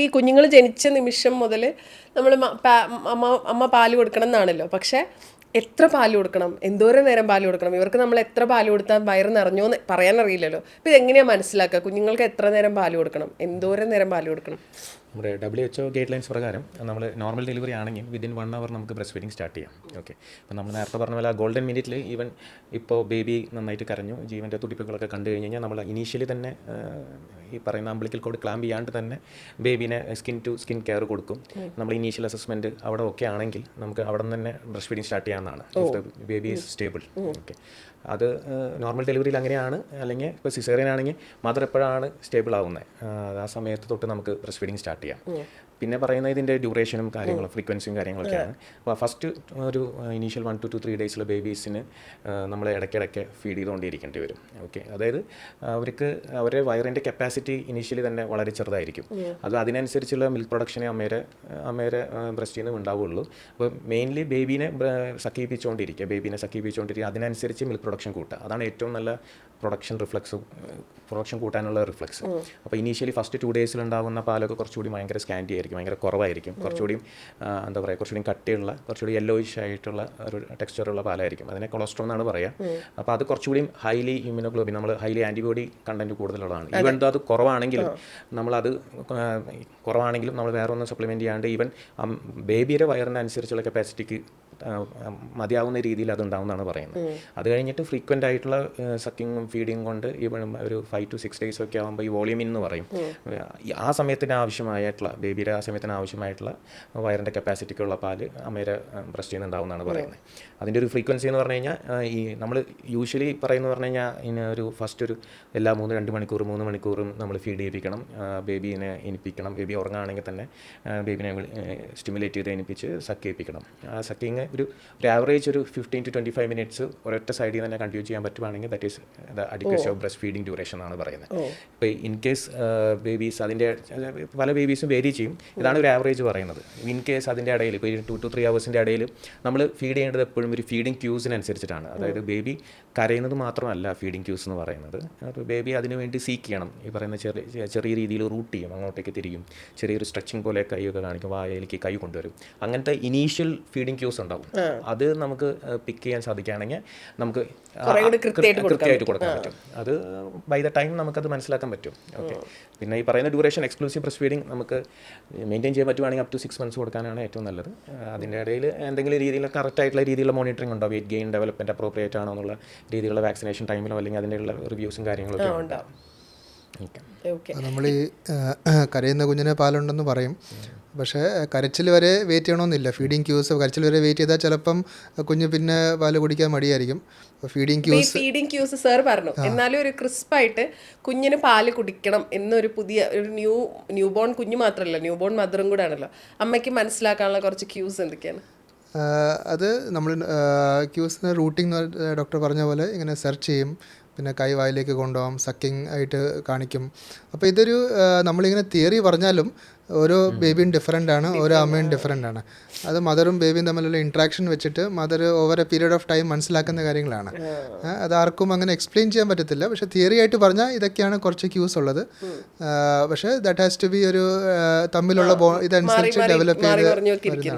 ഈ കുഞ്ഞുങ്ങൾ ജനിച്ച നിമിഷം മുതൽ നമ്മൾ അമ്മ പാല് കൊടുക്കണം എന്നാണല്ലോ. പക്ഷെ എത്ര പാല് കൊടുക്കണം, എന്തോരം നേരം പാല് കൊടുക്കണം, ഇവർക്ക് നമ്മൾ എത്ര പാല് കൊടുത്താൽ വയറ് നിറഞ്ഞോ എന്ന് പറയാനറിയില്ലല്ലോ. അപ്പോൾ ഇതെങ്ങനെയാണ് മനസ്സിലാക്കുക കുഞ്ഞുങ്ങൾക്ക് എത്ര നേരം പാല് കൊടുക്കണം, എന്തോരം നേരം പാല് കൊടുക്കണം? നമ്മുടെ WHO ഗൈഡ് ലൈൻസ് പ്രകാരം നമ്മൾ നോർമൽ ഡെലിവറി ആണെങ്കിൽ വിതിൻ 1 hour നമുക്ക് ബ്രസ്റ്റ് ഫീഡിങ് സ്റ്റാർട്ട് ചെയ്യാം. ഓക്കെ, അപ്പോൾ നമ്മൾ നേരത്തെ പറഞ്ഞ പോലെ ഗോൾഡൻ മിനിറ്റിൽ ഈവൻ ഇപ്പോൾ ബേബി നന്നായിട്ട് കരഞ്ഞു, ജീവൻ്റെ തുടിപ്പുകളൊക്കെ കണ്ടു കഴിഞ്ഞ് കഴിഞ്ഞാൽ നമ്മൾ ഇനീഷ്യലി തന്നെ ഈ പറയുന്ന അംബ്ലിക്കൽ കോഡ് ക്ലാമ്പ് ചെയ്യാണ്ട് തന്നെ ബേബീനെ സ്കിൻ ടു സ്കിൻ കെയർ കൊടുക്കും. നമ്മൾ ഇനീഷ്യൽ അസസ്മെൻറ്റ് അവിടെ ഓക്കെ ആണെങ്കിൽ നമുക്ക് അവിടെ നിന്ന് തന്നെ ബ്രസ്റ്റ് ഫീഡിങ് സ്റ്റാർട്ട് ചെയ്യാവുന്നതാണ്. Baby is stable. ഓക്കെ, അത് നോർമൽ ഡെലിവറിയിൽ അങ്ങനെയാണ്. അല്ലെങ്കിൽ ഇപ്പോൾ സിസേറിയൻ ആണെങ്കിൽ മദർ എപ്പോഴാണ് സ്റ്റേബിൾ ആവുന്നത് ആ സമയത്ത് തൊട്ട് നമുക്ക് ബ്രസ്റ്റ് ഫീഡിങ് സ്റ്റാർട്ട് ചെയ്യാം. പിന്നെ പറയുന്നത് ഇതിൻ്റെ ഡ്യൂറേഷനും കാര്യങ്ങളും ഫ്രീക്വൻസിയും കാര്യങ്ങളൊക്കെയാണ്. അപ്പോൾ ഫസ്റ്റ് ഒരു ഇനീഷ്യൽ 1 to 3 ഡേയ്സിലെ ബേബീസിന് നമ്മൾ ഇടയ്ക്കിടയ്ക്ക് ഫീഡ് ചെയ്തുകൊണ്ടിരിക്കേണ്ടി വരും. ഓക്കെ, അതായത് അവർക്ക് അവരുടെ വയറിൻ്റെ കപ്പാസിറ്റി ഇനീഷ്യലി തന്നെ വളരെ ചെറുതായിരിക്കും. അത് അതിനനുസരിച്ചുള്ള മിൽക്ക് പ്രൊഡക്ഷനെ അമ്മയുടെ ബ്രസ്റ്റിൽ നിന്ന് ഉണ്ടാവുള്ളൂ. അപ്പോൾ മെയിൻലി ബേബീനെ സക്കീപ്പിച്ചുകൊണ്ടിരിക്കുക, അതിനനുസരിച്ച് മിൽക്ക് പ്രൊഡക്ഷൻ കൂട്ടുക. അതാണ് ഏറ്റവും നല്ല പ്രൊഡക്ഷൻ കൂട്ടാനുള്ള റിഫ്ലക്സ്. അപ്പോൾ ഇനീഷ്യലി ഫസ്റ്റ് 2 ഡേയ്സിൽ ഉണ്ടാകുന്ന പാലൊക്കെ കുറച്ചുകൂടി ഭയങ്കര സ്കാൻറ്റി ആയിരിക്കും, ഭയങ്കര കുറവായിരിക്കും. കുറച്ചുകൂടി കുറച്ചുകൂടി കട്ടിയുള്ള, കുറച്ചുകൂടി യെല്ലോയിഷ് ആയിട്ടുള്ള ഒരു ടെക്സ്ചറുള്ള പാലായിരിക്കും. അതിനെ കൊളസ്ട്രോൾ എന്നാണ് പറയുക. അപ്പോൾ അത് കുറച്ചുകൂടി ഹൈലി ഇമ്യൂണോഗ്ലോബിൻ, നമ്മൾ ഹൈലി ആൻറ്റിബോഡി കണ്ടൻറ്റ് കൂടുതലുള്ളതാണ്. ഈവൻ അത് കുറവാണെങ്കിലും നമ്മൾ വേറെ ഒന്നും സപ്ലിമെൻറ്റ് ചെയ്യാണ്ട് ഈവൻ ബേബിയുടെ വയറിൻ്റെ അനുസരിച്ചുള്ള കപ്പാസിറ്റിക്ക് മതിയാവുന്ന രീതിയിൽ അത് ഉണ്ടാവുമെന്നാണ് പറയുന്നത്. അത് കഴിഞ്ഞിട്ട് ഫ്രീക്വൻ്റ് ആയിട്ടുള്ള സക്കിങ്ങും ഫീഡിങ്ങും കൊണ്ട് ഈവൻ ഒരു 5 to 6 days ഒക്കെ ആകുമ്പോൾ ഈ വോളിയം എന്ന് പറയും, ആ സമയത്തിന് ആവശ്യമായിട്ടുള്ള ബേബിയുടെ ആവശ്യമായിട്ടുള്ള വയറിൻ്റെ കപ്പാസിറ്റിക്കുള്ള പാല് അമ്മയുടെ ബ്രസ്റ്റിൽ നിന്ന് ഉണ്ടാവുമെന്നാണ് പറയുന്നത്. അതിൻ്റെ ഒരു ഫ്രീക്വൻസി എന്ന് പറഞ്ഞു കഴിഞ്ഞാൽ ഈ നമ്മൾ യൂഷ്വലി പറയുന്നത് പറഞ്ഞു കഴിഞ്ഞാൽ ഒരു ഫസ്റ്റ് ഒരു എല്ലാ 2 മണിക്കൂർ 3 മണിക്കൂറും നമ്മൾ ഫീഡ് ചെയ്യിപ്പിക്കണം, ബേബീനെ എണിപ്പിക്കണം. ബേബി ഉറങ്ങുകയാണെങ്കിൽ തന്നെ ബേബിനെ സ്റ്റിമുലേറ്റ് ചെയ്ത് എണിപ്പിച്ച് സക്ക് ചെയ്യിപ്പിക്കണം. ആ സക്കിങ് ഒരു ആവറേജ് ഒരു 15 to 25 minutes ഒരൊറ്റ സൈഡിൽ തന്നെ കണ്ടിന്യൂ ചെയ്യാൻ പറ്റുവാണെങ്കിൽ that is the adequacy of breast feeding duration എന്നാണ് പറയുന്നത്. ഇപ്പോൾ ഇൻ കേസ് ബേബീസ് അതിൻ്റെ പല ബേബീസും വേരി ചെയ്യും, ഇതാണ് ഒരു ആവറേജ് പറയുന്നത്. ഇൻ കേസ് അതിൻ്റെ ഇടയിൽ ഇപ്പോൾ 2 to 3 hours ഇടയിൽ നമ്മൾ ഫീഡ് ചെയ്യേണ്ടത് എപ്പോഴും ഒരു ഫീഡിങ് ക്യൂസിനനുസരിച്ചിട്ടാണ്. അതായത് ബേബി കരയുന്നത് മാത്രമല്ല ഫീഡിങ് ക്യൂസ് എന്ന് പറയുന്നത്. അപ്പോൾ ബേബി അതിന് വേണ്ടി സീക്ക് ചെയ്യണം. ഈ പറയുന്ന ചെറിയ രീതിയിൽ റൂട്ട് ചെയ്യും, അങ്ങോട്ടേക്ക് തിരിയും, ചെറിയൊരു സ്ട്രെച്ചിങ് പോലെ കൈയൊക്കെ കാണിക്കും, വായയിലേക്ക് കൈ കൊണ്ടുവരും. അങ്ങനത്തെ ഇനീഷ്യൽ ഫീഡിങ് ക്യൂസ് ഉണ്ടാവും. അത് നമുക്ക് പിക്ക് ചെയ്യാൻ സാധിക്കുകയാണെങ്കിൽ നമുക്ക് കൃത്യമായിട്ട് കൊടുക്കാൻ പറ്റും. അത് ബൈ ദ ടൈം നമുക്കത് മനസ്സിലാക്കാൻ പറ്റും. ഓക്കെ, പിന്നെ ഈ പറയുന്ന ഡ്യൂറേഷൻ എക്സ്ക്ലൂസീവ് ബ്രസ്റ്റ് ഫീഡിങ് നമുക്ക് മെയിൻറ്റെയിൻ ചെയ്യാൻ പറ്റുവാണെങ്കിൽ up to 6 months കൊടുക്കാനാണ് ഏറ്റവും നല്ലത്. അതിൻ്റെ ഇടയിൽ എന്തെങ്കിലും രീതിയിൽ കറക്റ്റായിട്ടുള്ള രീതിയിലുള്ള മോണിറ്ററിംഗ് ഉണ്ടോ, വെയിറ്റ് ഗെയിൻ ഡെവലപ്മെൻറ്റ് അപ്രോപ്രിയേറ്റ് ആണോ എന്നുള്ള രീതിയിലുള്ള വാക്സിനേഷൻ ടൈമിലോ അല്ലെങ്കിൽ അതിൻ്റെയുള്ള റിവ്യൂസും കാര്യങ്ങളൊക്കെ ഉണ്ടാവും. നമ്മൾ ഈ കരയുന്ന കുഞ്ഞിന് പാലുണ്ടെന്ന് പറയും, പക്ഷേ കരച്ചിൽ വരെ വെയിറ്റ് ചെയ്യണമെന്നില്ല. ഫീഡിങ് ക്യൂസ് കരച്ചിൽ വരെ വെയിറ്റ് ചെയ്താൽ ചിലപ്പം കുഞ്ഞ് പിന്നെ പാല് കുടിക്കാൻ മടിയായിരിക്കും. ഫീഡിങ് ക്യൂസ് സാർ പറഞ്ഞു, എന്നാലും ഒരു ക്രിസ്പായിട്ട് കുഞ്ഞിന് പാല് കുടിക്കണം എന്നൊരു പുതിയ ഒരു ന്യൂ ബോൺ കുഞ്ഞ് മാത്രമല്ല, ന്യൂ ബോൺ മദറും കൂടെ ആണല്ലോ. അമ്മയ്ക്ക് മനസ്സിലാക്കാനുള്ള കുറച്ച് ക്യൂസ് എന്തൊക്കെയാണ്? അത് നമ്മൾ ക്യൂസിന് റൂട്ടിംഗ് ഡോക്ടർ പറഞ്ഞ പോലെ ഇങ്ങനെ സെർച്ച് ചെയ്യും, പിന്നെ കൈ വായിലേക്ക് കൊണ്ടുപോകാം, സക്കിങ് ആയിട്ട് കാണിക്കും. അപ്പോൾ ഇതൊരു നമ്മളിങ്ങനെ തിയറി പറഞ്ഞാലും ഓരോ ബേബിയും ഡിഫറെൻ്റ് ആണ്, ഓരോ അമ്മയും ഡിഫറെൻ്റ് ആണ്. അത് മദറും ബേബിയും തമ്മിലുള്ള ഇൻട്രാക്ഷൻ വെച്ചിട്ട് mother over A period of time മനസ്സിലാക്കുന്ന കാര്യങ്ങളാണ്. അത് ആർക്കും അങ്ങനെ എക്സ്പ്ലെയിൻ ചെയ്യാൻ പറ്റത്തില്ല. പക്ഷേ തിയറി ആയിട്ട് പറഞ്ഞാൽ ഇതൊക്കെയാണ് കുറച്ച് ക്യൂസ് ഉള്ളത്. പക്ഷേ ദാറ്റ് ഹാസ് ടു ബി ഒരു തമ്മിലുള്ള ഇതനുസരിച്ച് ഡെവലപ്പ് ചെയ്ത്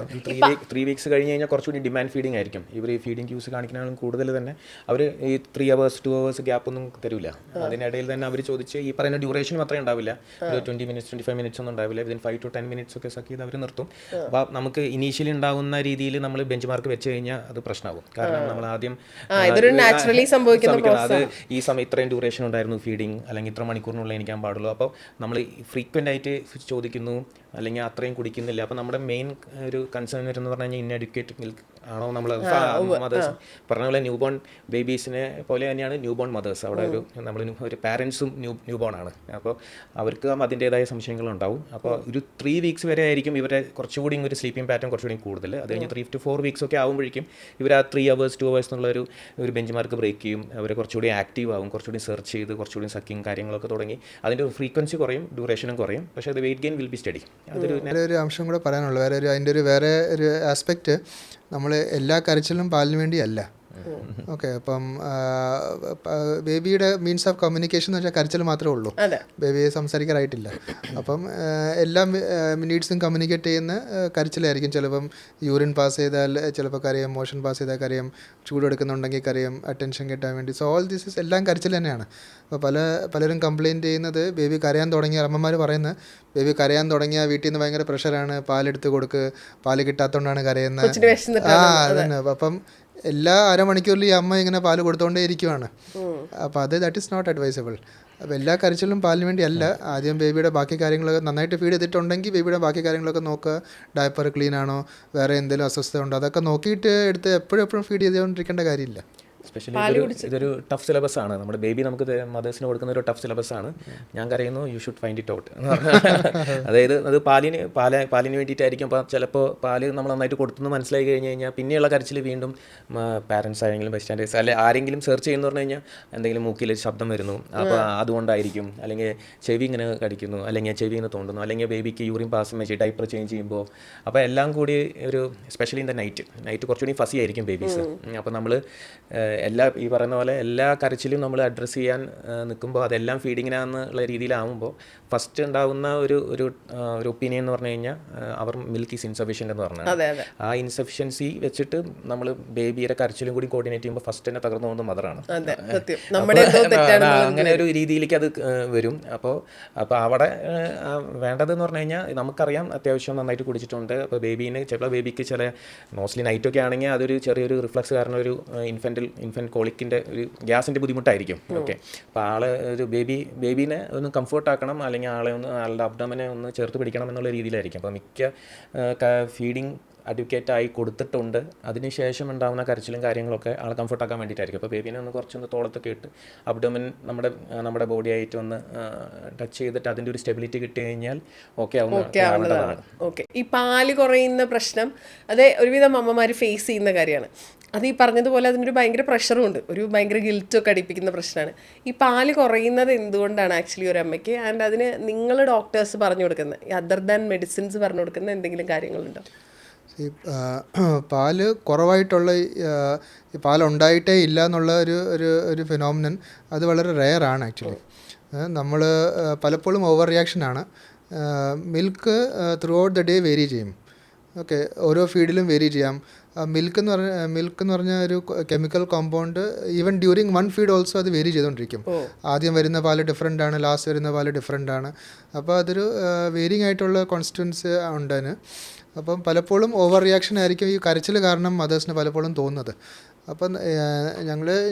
3 weeks കഴിഞ്ഞ് കഴിഞ്ഞാൽ കുറച്ചുകൂടി ഡിമാൻഡ് ഫീഡിങ് ആയിരിക്കും. ഇവർ ഈ ഫീഡിങ് ക്യൂസ് കാണിക്കുന്നതിനും കൂടുതൽ തന്നെ അവർ ഈ 3 hours 2 hours ഗ്യാപ്പൊന്നും തരില്ല. അതിനിടയിൽ തന്നെ അവർ ചോദിച്ച് ഈ പറയുന്ന ഡ്യൂറേഷൻ മാത്രമേ ഉണ്ടാവില്ല, ഒരു 20 minutes 25 minutes ഒന്നും ഉണ്ടാവില്ല. 5 to 10 minutes ഒക്കെ സക്ക് ചെയ്ത് അവർ നിർത്തും. അപ്പോൾ നമുക്ക് ഇനീഷ്യലി ഉണ്ടാകുന്ന രീതിയിൽ നമ്മൾ ബെഞ്ച് മാർക്ക് വെച്ച് കഴിഞ്ഞാൽ അത് പ്രശ്നമാകും. കാരണം നമ്മൾ ആദ്യം അത് ഈ സമയം ഇത്രയും ഡ്യൂറേഷൻ ഉണ്ടായിരുന്നു ഫീഡിങ്, അല്ലെങ്കിൽ ഇത്ര മണിക്കൂറിനുള്ളിൽ എനിക്കാൻ പാടുള്ളൂ. അപ്പോൾ നമ്മൾ ഫ്രീക്വൻ്റ് ആയിട്ട് ചോദിക്കുന്നു, അല്ലെങ്കിൽ അത്രയും കുടിക്കുന്നില്ല. അപ്പോൾ നമ്മുടെ മെയിൻ ഒരു കൺസേൺ വരുന്നത് പറഞ്ഞു കഴിഞ്ഞാൽ ഇൻഎഡ്യൂക്കേറ്റ് മിൽക്ക് ആണോ നമ്മൾ മദേഴ്സ് പറഞ്ഞ പോലെ ന്യൂ ബോൺ ബേബീസിനെ പോലെ തന്നെയാണ് ന്യൂ ബോൺ മദേഴ്സ്. അവിടെ ഒരു പാരൻസും ന്യൂ ബോൺ ആണ്. അപ്പോൾ അവർക്ക് അതിൻ്റേതായ സംശയങ്ങളുണ്ടാവും. അപ്പോൾ ഒരു 3 weeks വരെ ആയിരിക്കും ഇവരെ കുറച്ചുകൂടി ഒരു സ്ലീപ്പിംഗ് പാറ്റേൺ കുറച്ചുകൂടി കൂടുതൽ. അത് കഴിഞ്ഞ് 3 to 4 weeks ഒക്കെ ആകുമ്പോഴേക്കും ഇവർ ആ 3 hours 2 hours എന്നുള്ള ഒരു ബെഞ്ച് മാർക്ക് ബ്രേക്ക് ചെയ്യും. അവർ കുറച്ചുകൂടി ആക്റ്റീവ് ആകും, കുറച്ചുകൂടി സെർച്ച് ചെയ്ത് കുറച്ചുകൂടി സക്കിങ് കാര്യങ്ങളൊക്കെ തുടങ്ങി. അതിൻ്റെ ഫ്രീക്വൻസി കുറയും, ഡ്യൂറേഷനും കുറയും. പക്ഷേ അത് weight gain will be study. ഒരു അംശം കൂടെ പറയാനുള്ളൂ. അതിൻ്റെ ഒരു വേറെ ഒരു ആസ്പെക്റ്റ്, നമ്മൾ എല്ലാ കരച്ചിലും പാലിന് വേണ്ടിയല്ല. ഓക്കെ. അപ്പം ബേബിയുടെ മീൻസ് ഓഫ് കമ്മ്യൂണിക്കേഷൻ എന്ന് വെച്ചാൽ കരച്ചിൽ മാത്രമേ ഉള്ളൂ, അതെ. ബേബിയെ സംസാരിക്കാറായിട്ടില്ല. അപ്പം എല്ലാ നീഡ്സും കമ്മ്യൂണിക്കേറ്റ് ചെയ്യുന്ന കരച്ചിലായിരിക്കും. ചിലപ്പം യൂറിൻ പാസ് ചെയ്താൽ ചിലപ്പോൾ കരയും, മോഷൻ പാസ് ചെയ്താൽ കരയും, ചൂടെടുക്കുന്നുണ്ടെങ്കിൽ കരയും, അറ്റൻഷൻ കിട്ടാൻ വേണ്ടി. സോ ഓൾ ദിസ് എല്ലാം കരച്ചിൽ തന്നെയാണ്. അപ്പോൾ പലരും കംപ്ലയിൻറ്റ് ചെയ്യുന്നത് ബേബി കരയാൻ തുടങ്ങിയ, അമ്മമാർ പറയുന്നത് ബേബി കരയാൻ തുടങ്ങിയ വീട്ടിൽ നിന്ന് ഭയങ്കര പ്രഷറാണ്, പാലെടുത്ത് കൊടുക്ക്, പാല് കിട്ടാത്തതുകൊണ്ടാണ് കരയുന്നത്. കൊച്ചിന് വിശന്നിട്ടാണ്. അതന്നെ. അപ്പം എല്ലാ അരമണിക്കൂറിൽ ഈ അമ്മ ഇങ്ങനെ പാല് കൊടുത്തോണ്ടേ ഇരിക്കുവാണ്. അപ്പോൾ ദാറ്റ് ഈസ് നോട്ട് അഡ്വൈസബിൾ. അപ്പോൾ എല്ലാ കരച്ചിലും പാലിന് വേണ്ടി അല്ല. ആദ്യം ബേബിയുടെ ബാക്കി കാര്യങ്ങളൊക്കെ നന്നായിട്ട് ഫീഡ് ചെയ്തിട്ടുണ്ടെങ്കിൽ ബേബിയുടെ ബാക്കി കാര്യങ്ങളൊക്കെ നോക്കുക. ഡയപ്പർ ക്ലീൻ ആണോ, വേറെ എന്തെങ്കിലും അസ്വസ്ഥത ഉണ്ടോ, അതൊക്കെ നോക്കിയിട്ട് എടുത്ത് എപ്പോഴും ഫീഡ് ചെയ്തുകൊണ്ടിരിക്കേണ്ട കാര്യമില്ല. എസ്പെഷ്യലി ഇതൊരു ടഫ് സിലബസ് ആണ്. നമ്മുടെ ബേബി നമുക്ക് മദേഴ്സിന് കൊടുക്കുന്ന ഒരു ടഫ് സിലബസ് ആണ്. ഞാൻ കരയുന്നു, you should find it out. അതായത് അത് പാലിന് വേണ്ടിയിട്ടായിരിക്കും. അപ്പോൾ ചിലപ്പോൾ പാല് നമ്മൾ നന്നായിട്ട് കൊടുത്തെന്ന് മനസ്സിലായി കഴിഞ്ഞ് കഴിഞ്ഞാൽ പിന്നെയുള്ള കരച്ചിൽ വീണ്ടും പാരൻസ് ആയെങ്കിലും ബൈസ്റ്റാൻഡേഴ്സ് അല്ലെ ആരെങ്കിലും സെർച്ച് ചെയ്യുന്നു പറഞ്ഞു കഴിഞ്ഞാൽ എന്തെങ്കിലും മൂക്കിൽ ശബ്ദം വരുന്നു, അപ്പോൾ അതുകൊണ്ടായിരിക്കും, അല്ലെങ്കിൽ ചെവി ഇങ്ങനെ കടിക്കുന്നു, അല്ലെങ്കിൽ ചെവി ഇങ്ങനെ തോണ്ടുന്നു, അല്ലെങ്കിൽ ബേബിക്ക് യൂറിൻ പാസ് വെച്ച് ഡൈപ്പർ ചേഞ്ച് ചെയ്യുമ്പോൾ. അപ്പോൾ എല്ലാം കൂടി ഒരു സ്പെഷ്യലി ഇൻ ദ നൈറ്റ് കുറച്ചുകൂടി ഫസി ആയിരിക്കും ബേബീസ്. അപ്പോൾ നമ്മൾ ഈ പറയുന്ന പോലെ എല്ലാ കരച്ചിലും നമ്മൾ അഡ്രസ്സ് ചെയ്യാൻ നിൽക്കുമ്പോൾ അതെല്ലാം ഫീഡിങ്ങിനാന്നുള്ള രീതിയിലാവുമ്പോൾ ഫസ്റ്റ് ഉണ്ടാകുന്ന ഒരു ഒപ്പീനിയൻ എന്ന് പറഞ്ഞു കഴിഞ്ഞാൽ അവർ മിൽക്ക് ഈസ് ഇൻസഫിഷ്യൻ്റ് എന്ന് പറഞ്ഞാൽ ആ ഇൻസഫിഷ്യൻസി വെച്ചിട്ട് നമ്മൾ ബേബിയുടെ കരച്ചിലും കൂടി കോർഡിനേറ്റ് ചെയ്യുമ്പോൾ ഫസ്റ്റ് തന്നെ തകർന്നു പോകുന്നത് മദറാണ്. അങ്ങനെ ഒരു രീതിയിലേക്ക് അത് വരും. അപ്പോൾ അവിടെ വേണ്ടതെന്ന് പറഞ്ഞു കഴിഞ്ഞാൽ നമുക്കറിയാം അത്യാവശ്യം നന്നായിട്ട് കുടിച്ചിട്ടുണ്ട്. അപ്പോൾ ചില ബേബിക്ക് ചില മോസ്റ്റ്ലി നൈറ്റൊക്കെ ആണെങ്കിൽ അതൊരു ചെറിയൊരു റിഫ്ലക്സ് കാരണം ഒരു ഇൻഫൻറ്റ് കോളിക്കിൻ്റെ ഒരു ഗ്യാസിൻ്റെ ബുദ്ധിമുട്ടായിരിക്കും. ഓക്കെ. അപ്പോൾ ഒരു ബേബീനെ ഒന്ന് കംഫർട്ടാക്കണം, അല്ലെങ്കിൽ ആളുടെ അബ്ഡമനെ ഒന്ന് ചേർത്ത് പിടിക്കണം എന്നുള്ള രീതിയിലായിരിക്കും. അപ്പോൾ മിക്ക ഫീഡിങ് അഡ്വക്കേറ്റായി കൊടുത്തിട്ടുണ്ട്. അതിനുശേഷം ഉണ്ടാകുന്ന കരച്ചിലും കാര്യങ്ങളൊക്കെ ആളെ കംഫർട്ടാക്കാൻ വേണ്ടിയിട്ടായിരിക്കും. അപ്പോൾ ബേബീനെ ഒന്ന് തോളത്തൊക്കെ ഇട്ട് അബ്ഡോമൻ നമ്മുടെ ബോഡി ആയിട്ട് ഒന്ന് ടച്ച് ചെയ്തിട്ട് അതിൻ്റെ ഒരു സ്റ്റെബിലിറ്റി കിട്ടി കഴിഞ്ഞാൽ ഓക്കെ ആവുന്നതാണ്. ഓക്കെ. ഈ പാല് കുറയുന്ന പ്രശ്നം അത് ഒരുവിധം അമ്മമാർ ഫേസ് ചെയ്യുന്ന കാര്യമാണ്. അത് ഈ പറഞ്ഞതുപോലെ അതിനൊരു ഭയങ്കര പ്രഷറും ഉണ്ട്, ഒരു ഭയങ്കര ഗിൽറ്റൊക്കെ അടിപ്പിക്കുന്ന പ്രശ്നമാണ്. ഈ പാല് കുറയുന്നത് എന്തുകൊണ്ടാണ് ആക്ച്വലി ഒരു അമ്മയ്ക്ക്? ആൻഡ് അതിന് നിങ്ങൾ ഡോക്ടേഴ്സ് പറഞ്ഞു കൊടുക്കുന്ന അതർ ദാൻ മെഡിസിൻസ് പറഞ്ഞു കൊടുക്കുന്ന എന്തെങ്കിലും കാര്യങ്ങളുണ്ടോ? ഈ പാല് കുറവായിട്ടുള്ള പാലുണ്ടായിട്ടേ ഇല്ല എന്നുള്ള ഒരു ഫിനോമിനൻ അത് വളരെ റെയറാണ് ആക്ച്വലി. നമ്മൾ പലപ്പോഴും ഓവർ റിയാക്ഷനാണ്. Milk throughout the day vary ചെയ്യും. ഓക്കെ, ഓരോ ഫീഡിലും വേരി ചെയ്യാം. മിൽക്ക് എന്ന് പറഞ്ഞ ഒരു chemical compound even during one feed also അത് വേരി ചെയ്തുകൊണ്ടിരിക്കും. ആദ്യം വരുന്ന പാല് ഡിഫറെൻ്റ് ആണ്, ലാസ്റ്റ് വരുന്ന പാല് ഡിഫറെൻ്റ് ആണ്. അപ്പോൾ അതൊരു വേരിങ് ആയിട്ടുള്ള കോൺസ്റ്റൻസ് ഉണ്ട് അതിന്. അപ്പം പലപ്പോഴും ഓവർ റിയാക്ഷൻ ആയിരിക്കും ഈ കരച്ചിൽ കാരണം മദേഴ്സിന് പലപ്പോഴും തോന്നുന്നത്. അപ്പം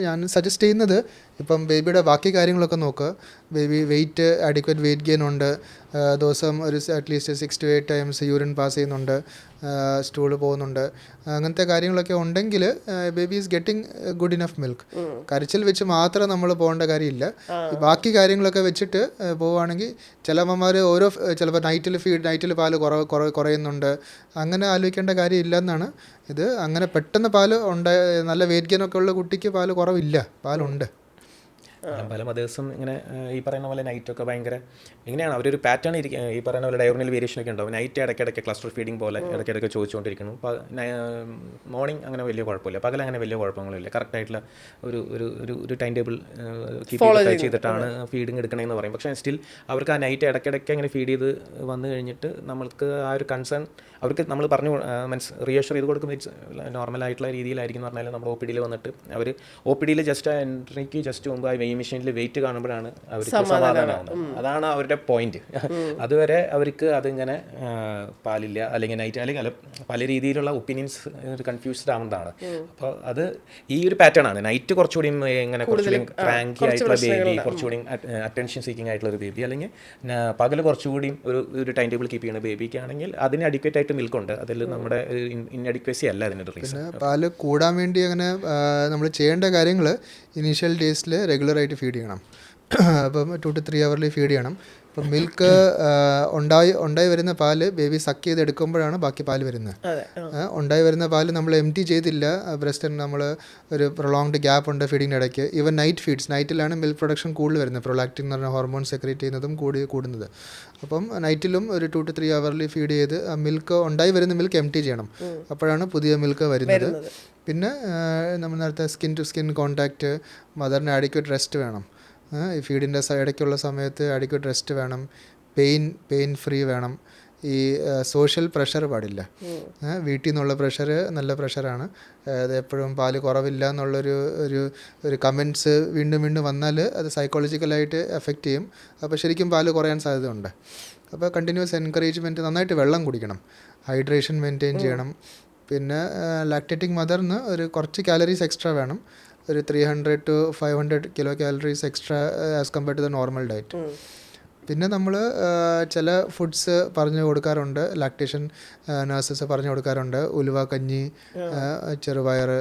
ഞാൻ സജസ്റ്റ് ചെയ്യുന്നത് ഇപ്പം ബേബിയുടെ ബാക്കി കാര്യങ്ങളൊക്കെ നോക്കുക. Baby weight adequate weight gain ഉണ്ട്, ദിവസം ഒരു at least 6 to 8 times urine pass ചെയ്യുന്നുണ്ട്, സ്റ്റൂള് പോകുന്നുണ്ട്, അങ്ങനത്തെ കാര്യങ്ങളൊക്കെ ഉണ്ടെങ്കിൽ baby is getting good enough milk. കരച്ചിൽ വെച്ച് മാത്രം നമ്മൾ പോകേണ്ട കാര്യമില്ല. ബാക്കി കാര്യങ്ങളൊക്കെ വെച്ചിട്ട് പോവുകയാണെങ്കിൽ ചില അമ്മമാർ ചിലപ്പോൾ നൈറ്റിൽ പാല് കുറയുന്നുണ്ട്, അങ്ങനെ ആലോചിക്കേണ്ട കാര്യമില്ല എന്നാണ് ഇത്. അങ്ങനെ പെട്ടെന്ന് പാല് നല്ല വെയിറ്റ് ഗെയിൻ ഒക്കെ ഉള്ള കുട്ടിക്ക് പാല് കുറവില്ല, പാലുണ്ട്. പല മദേഴ്സും ഇങ്ങനെ ഈ പറയുന്ന പോലെ നൈറ്റൊക്കെ ഭയങ്കര ഇങ്ങനെയാണ് അവരൊരു പാറ്റേൺ ഈ പറയുന്ന പോലെ ഡയറോണിയൽ വേരിയേഷൻ ഒക്കെ ഉണ്ടാവും. നൈറ്റ് ഇടയ്ക്കിടയ്ക്ക് ക്ലസ്റ്റർ ഫീഡിങ് പോലെ ഇടയ്ക്കിടയ്ക്ക് ചോദിച്ചുകൊണ്ടിരിക്കുന്നു. മോർണിംഗ് അങ്ങനെ വലിയ കുഴപ്പമില്ല, പകൽ അങ്ങനെ വലിയ കുഴപ്പങ്ങളില്ല. കറക്റ്റായിട്ടുള്ള ഒരു ടൈം ടേബിൾ കീപ്പ് ചെയ്തിട്ടാണ് ഫീഡിങ് എടുക്കണമെന്ന് പറയും. പക്ഷേ സ്റ്റിൽ അവർക്ക് ആ നൈറ്റ് ഇടയ്ക്കിടയ്ക്ക് അങ്ങനെ ഫീഡ് ചെയ്ത് വന്നു കഴിഞ്ഞിട്ട് നമ്മൾക്ക് ആ ഒരു കൺസേൺ അവർക്ക് നമ്മൾ റിയഷർ ചെയ്ത് കൊടുക്കുമ്പോൾ ഇറ്റ്സ് നോർമലായിട്ടുള്ള രീതിയിലായിരിക്കും എന്ന് പറഞ്ഞാൽ നമ്മൾ OPD വന്നിട്ട് അവർ OPD ജസ്റ്റ് ആ എൻട്രിക്ക് ജസ്റ്റ് മുമ്പ് ആ മെഷീനിൽ വെയിറ്റ് കാണുമ്പോഴാണ് അവർക്ക് സമാധാനമാകുന്നത്. അതാണ് അവരുടെ പോയിന്റ്. അതുവരെ അവർക്ക് അതിങ്ങനെ പാലില്ല അല്ലെങ്കിൽ നൈറ്റ് അല്ലെങ്കിൽ പല രീതിയിലുള്ള ഒപ്പീനിയൻസ് കൺഫ്യൂസ്ഡ് ആവുന്നതാണ്. അപ്പോൾ അത് ഈ ഒരു പാറ്റേൺ ആണ്. നൈറ്റ് കുറച്ചുകൂടി ഇങ്ങനെ കുറച്ചുകൂടി ക്രാങ്കി ആയിട്ടുള്ള ബേബി, കുറച്ചുകൂടി അറ്റൻഷൻ സീക്കിംഗ് ആയിട്ടുള്ള ഒരു ബേബി, അല്ലെങ്കിൽ പകൽ കുറച്ചുകൂടി ഒരു ടൈം ടേബിൾ കീപ്പ് ചെയ്യുന്ന ബേബിക്ക് ആണെങ്കിൽ അതിന് അഡിക്വേറ്റ് ആയിട്ട് മിൽക്കുണ്ട്. അതിൽ നമ്മുടെ ഇൻഅഡിക്വസി അല്ല അതിൻ്റെ റീസൺ. പാല് കൂടാൻ വേണ്ടി അങ്ങനെ നമ്മൾ ചെയ്യേണ്ട കാര്യങ്ങൾ ഇനീഷ്യൽ ഡേയ്സിൽ റെഗുലറായിട്ട് ഫീഡ് ചെയ്യണം. അപ്പം 2 to 3 hourly ഫീഡ് ചെയ്യണം. ഇപ്പം മിൽക്ക് ഉണ്ടായി വരുന്ന പാല് ബേബി സക്ക് ചെയ്ത് എടുക്കുമ്പോഴാണ് ബാക്കി പാല് വരുന്നത്. ഉണ്ടായി വരുന്ന പാല് നമ്മൾ എംറ്റി ചെയ്തില്ല, ബ്രസ്റ്റിന് നമ്മൾ ഒരു പ്രൊളോങ്ഡ് ഗ്യാപ്പ് ഉണ്ട് ഫീഡിങ്ങിൻ്റെ ഇടയ്ക്ക്. ഈവൻ നൈറ്റ് ഫീഡ്സ്, നൈറ്റിലാണ് മിൽക്ക് പ്രൊഡക്ഷൻ കൂടുതൽ വരുന്നത്, പ്രൊലാക്റ്റിൻ എന്ന് പറഞ്ഞ ഹോർമോൺ സെക്രീറ്റ് ചെയ്യുന്നതും കൂടുന്നത്. അപ്പം നൈറ്റിലും ഒരു 2 to 3 hourly ഫീഡ് ചെയ്ത് മിൽക്ക് ഉണ്ടായി വരുന്ന മിൽക്ക് എംറ്റി ചെയ്യണം, അപ്പോഴാണ് പുതിയ മിൽക്ക് വരുന്നത്. പിന്നെ നമ്മൾ നേരത്തെ സ്കിൻ ടു സ്കിൻ കോൺടാക്റ്റ്, മദറിന് ആഡിക്വേറ്റ് റെസ്റ്റ് വേണം. ഈ ഫീഡിൻ്റെ ഇടയ്ക്കുള്ള സമയത്ത് ആഡിക്വേറ്റ് റെസ്റ്റ് വേണം, പെയിൻ ഫ്രീ വേണം. ഈ സോഷ്യൽ പ്രഷർ പാടില്ല. വീട്ടിൽ നിന്നുള്ള പ്രഷർ നല്ല പ്രഷറാണ്. അത് എപ്പോഴും പാല് കുറവില്ല എന്നുള്ളൊരു കമൻറ്റ്സ് വീണ്ടും വന്നാൽ അത് സൈക്കോളജിക്കലായിട്ട് എഫക്റ്റ് ചെയ്യും. അപ്പോൾ ശരിക്കും പാല് കുറയാൻ സാധ്യതയുണ്ട്. അപ്പോൾ കണ്ടിന്യൂസ് എൻകറേജ്മെൻറ്റ്, നന്നായിട്ട് വെള്ളം കുടിക്കണം, ഹൈഡ്രേഷൻ മെയിൻറ്റെയിൻ ചെയ്യണം. പിന്നെ ലാക്ടേറ്റിംഗ് മദറിന് ഒരു കുറച്ച് കാലറീസ് എക്സ്ട്രാ വേണം, ഒരു 300 to 500 kcal extra as compared to the normal diet. പിന്നെ നമ്മൾ ചില ഫുഡ്സ് പറഞ്ഞു കൊടുക്കാറുണ്ട്, ലാക്ടേഷൻ നഴ്സസ് പറഞ്ഞു കൊടുക്കാറുണ്ട്, ഉലുവ കഞ്ഞി, ചെറുപയർ,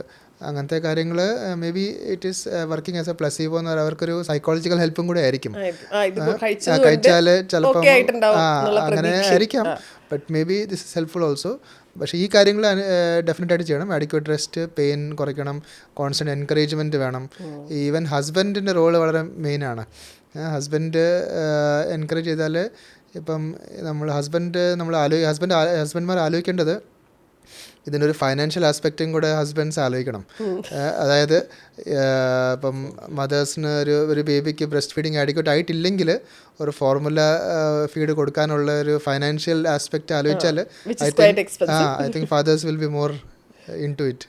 അങ്ങനത്തെ കാര്യങ്ങൾ. May be it is working as A placebo എന്ന് പറയുക, അവർക്കൊരു സൈക്കോളജിക്കൽ ഹെൽപ്പും കൂടെ ആയിരിക്കും. കഴിച്ചാൽ ചിലപ്പം അങ്ങനെ ആയിരിക്കാം, but may be this is helpful also. പക്ഷേ ഈ കാര്യങ്ങൾ ഡെഫിനറ്റായിട്ട് ചെയ്യണം. ആഡിക്വേറ്റ് റെസ്റ്റ്, പെയിൻ കുറയ്ക്കണം, കോൺസ്റ്റൻറ്റ് എൻകറേജ്മെൻറ്റ് വേണം. ഈവൻ ഹസ്ബൻഡിൻ്റെ റോള് വളരെ മെയിനാണ്. ഹസ്ബൻഡ് എൻകറേജ് ചെയ്താൽ, ഇപ്പം ഹസ്ബൻഡ്മാർ ആലോചിക്കേണ്ടത് ഇതിനൊരു ഫൈനാൻഷ്യൽ ആസ്പെക്റ്റും കൂടെ ഹസ്ബൻഡ്സ് ആലോചിക്കണം. അതായത് ഇപ്പം മദേഴ്സിന് ഒരു ബേബിക്ക് ബ്രസ്റ്റ് ഫീഡിങ് ആഡിക്വേറ്റ് ആയിട്ടില്ലെങ്കിൽ ഒരു ഫോർമുല ഫീഡ് കൊടുക്കാനുള്ള ഒരു ഫൈനാൻഷ്യൽ ആസ്പെക്റ്റ് ആലോചിച്ചാൽ I think fathers will be more into it.